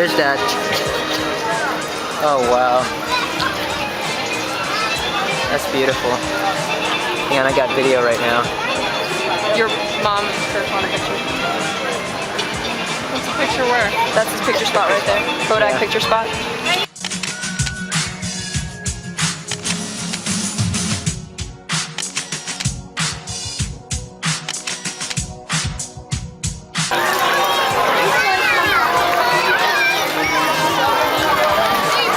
There's Dad. Oh wow. That's beautiful. Hang on, I got video right now. Your mom first on a picture. What's the picture where? That's his picture spot right there. Kodak picture spot.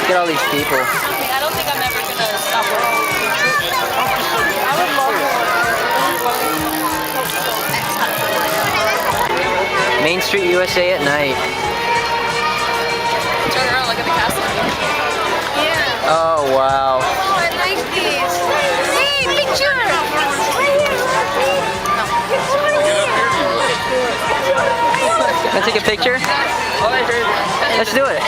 Look at all these people. I don't think I'm ever gonna stop working. I would love Main Street USA at night. turn around, look at the castle. Yeah. Oh wow. Oh, I like these. Hey, picture! Can I take a picture? Let's do it.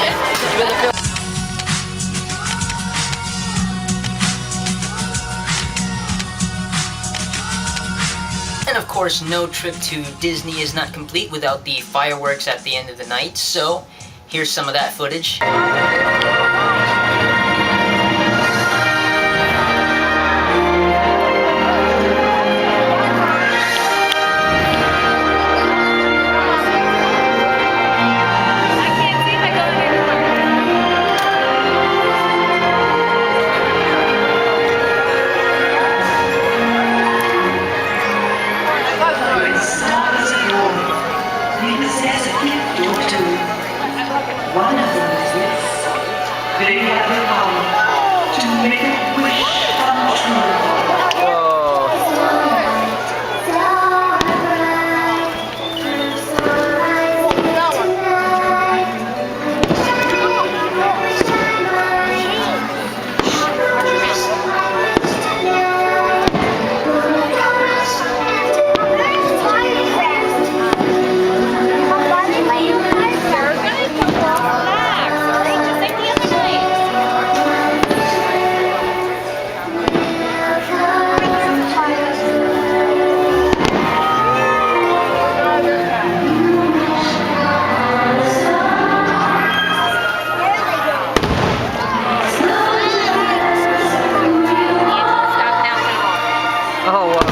And of course, no trip to Disney is not complete without the fireworks at the end of the night, so here's some of that footage. One of them is this. They have the power to make a wish come true. Oh wow.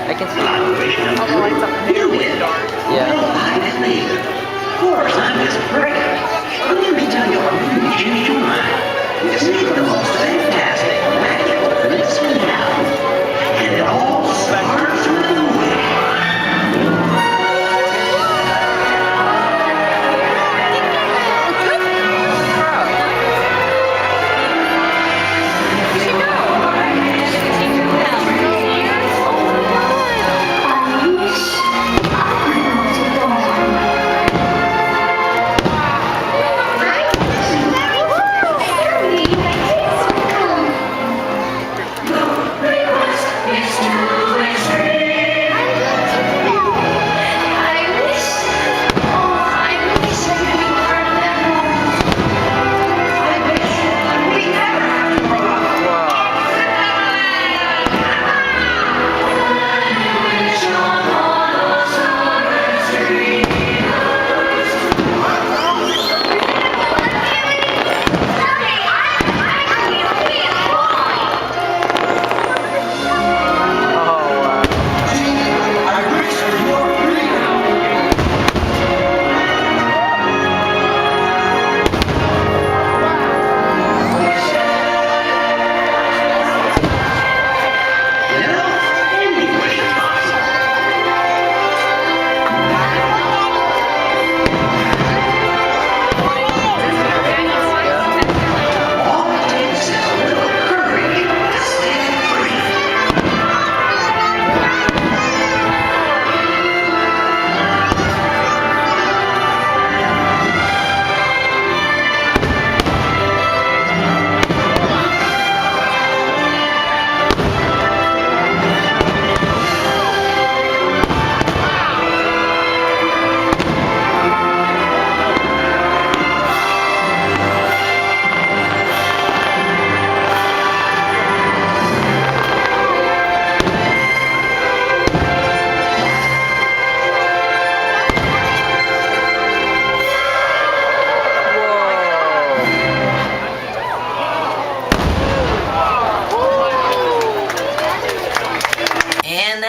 I can see. All the lights up in here really dark. Yeah. Of course, I'm his breaker. But let me tell you what really changed your mind. This is the most fantastic, magical, blissful now. And it all starts with a wish.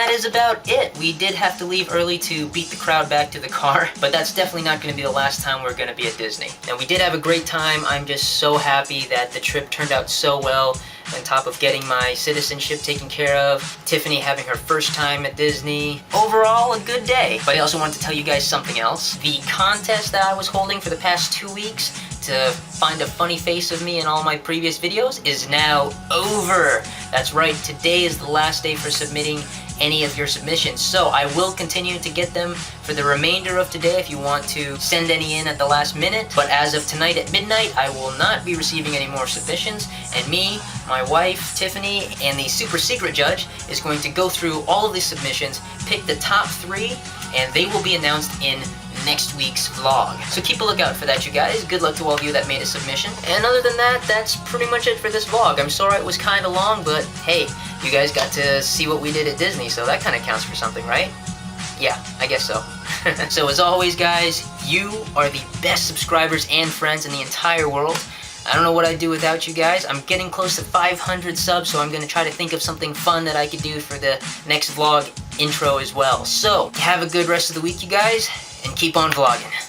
that is about it. We did have to leave early to beat the crowd back to the car, but that's definitely not going to be the last time we're going to be at Disney. And we did have a great time. I'm just so happy that the trip turned out so well. On top of getting my citizenship taken care of, Tiffany having her first time at Disney. Overall, a good day. But I also wanted to tell you guys something else. The contest that I was holding for the past 2 weeks to find a funny face of me in all my previous videos is now over. That's right, today is the last day for submitting any of your submissions. So I will continue to get them for the remainder of today if you want to send any in at the last minute. But as of tonight at midnight, I will not be receiving any more submissions. And me, my wife, Tiffany, and the super secret judge is going to go through all of the submissions, pick the top 3, and they will be announced in next week's vlog. So keep a lookout for that, you guys. Good luck to all of you that made a submission. And other than that, that's pretty much it for this vlog. I'm sorry it was kind of long, but hey, you guys got to see what we did at Disney, so that kind of counts for something, right? Yeah, I guess so. So as always, guys, you are the best subscribers and friends in the entire world. I don't know what I'd do without you guys. I'm getting close to 500 subs, so I'm going to try to think of something fun that I could do for the next vlog intro as well. So, have a good rest of the week, you guys, and keep on vlogging.